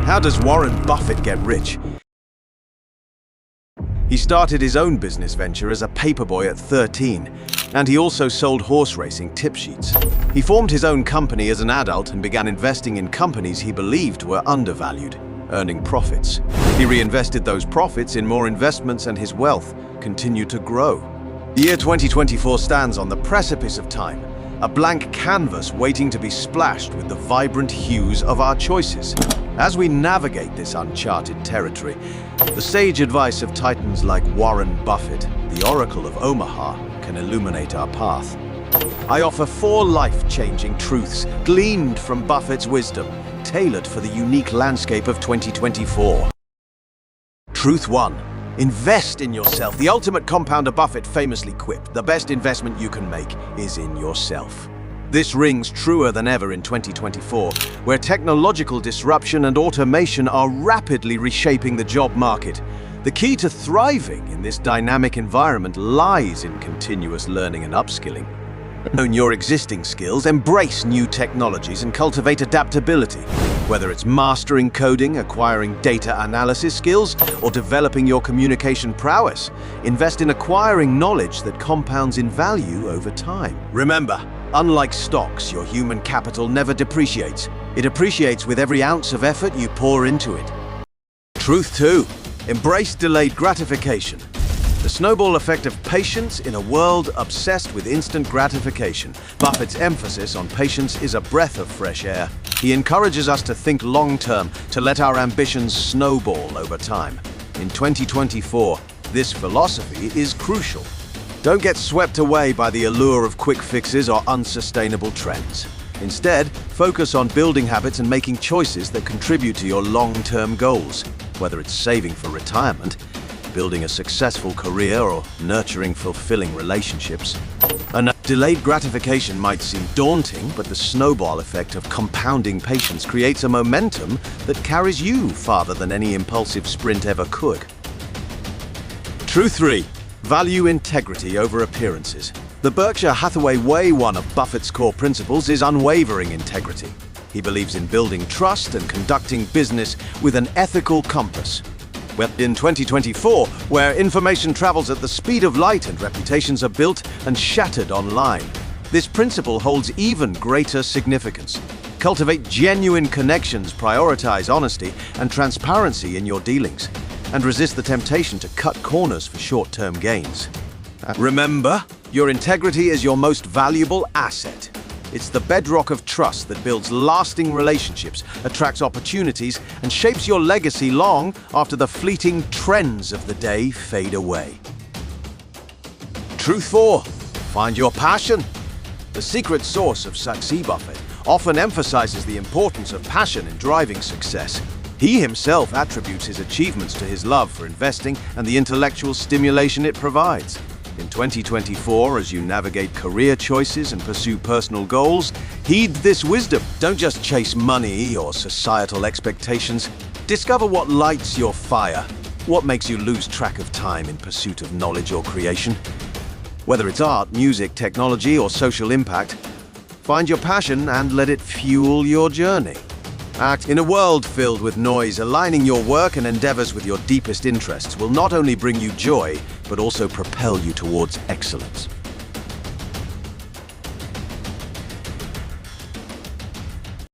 How does Warren Buffett get rich? He started his own business venture as a paperboy at 13, and he also sold horse racing tip sheets. He formed his own company as an adult and began investing in companies he believed were undervalued, earning profits. He reinvested those profits in more investments, and his wealth continued to grow. The year 2024 stands on the precipice of time, a blank canvas waiting to be splashed with the vibrant hues of our choices. As we navigate this uncharted territory, the sage advice of titans like Warren Buffett, the Oracle of Omaha, can illuminate our path. I offer 4 life-changing truths gleaned from Buffett's wisdom, tailored for the unique landscape of 2024. Truth 1. Invest in yourself. The ultimate compounder Buffett famously quipped, "The best investment you can make is in yourself." This rings truer than ever in 2024, where technological disruption and automation are rapidly reshaping the job market. The key to thriving in this dynamic environment lies in continuous learning and upskilling. Own your existing skills, embrace new technologies, and cultivate adaptability. Whether it's mastering coding, acquiring data analysis skills, or developing your communication prowess, invest in acquiring knowledge that compounds in value over time. Remember, unlike stocks, your human capital never depreciates. It appreciates with every ounce of effort you pour into it. Truth 2. Embrace delayed gratification. The snowball effect of patience in a world obsessed with instant gratification. Buffett's emphasis on patience is a breath of fresh air. He encourages us to think long-term, to let our ambitions snowball over time. In 2024, this philosophy is crucial. Don't get swept away by the allure of quick fixes or unsustainable trends. Instead, focus on building habits and making choices that contribute to your long-term goals, whether it's saving for retirement, building a successful career, or nurturing fulfilling relationships. Delayed gratification might seem daunting, but the snowball effect of compounding patience creates a momentum that carries you farther than any impulsive sprint ever could. Truth 3. Value integrity over appearances. The Berkshire Hathaway way, one of Buffett's core principles, is unwavering integrity. He believes in building trust and conducting business with an ethical compass. Well, in 2024, where information travels at the speed of light and reputations are built and shattered online, this principle holds even greater significance. Cultivate genuine connections, prioritize honesty and transparency in your dealings, and resist the temptation to cut corners for short-term gains. Remember, your integrity is your most valuable asset. It's the bedrock of trust that builds lasting relationships, attracts opportunities, and shapes your legacy long after the fleeting trends of the day fade away. Truth 4. Find your passion. The secret source of success, Buffett, often emphasizes the importance of passion in driving success. He himself attributes his achievements to his love for investing and the intellectual stimulation it provides. In 2024, as you navigate career choices and pursue personal goals, heed this wisdom. Don't just chase money or societal expectations. Discover what lights your fire, what makes you lose track of time in pursuit of knowledge or creation. Whether it's art, music, technology, or social impact, find your passion and let it fuel your journey. Act in a world filled with noise. Aligning your work and endeavors with your deepest interests will not only bring you joy, but also propel you towards excellence.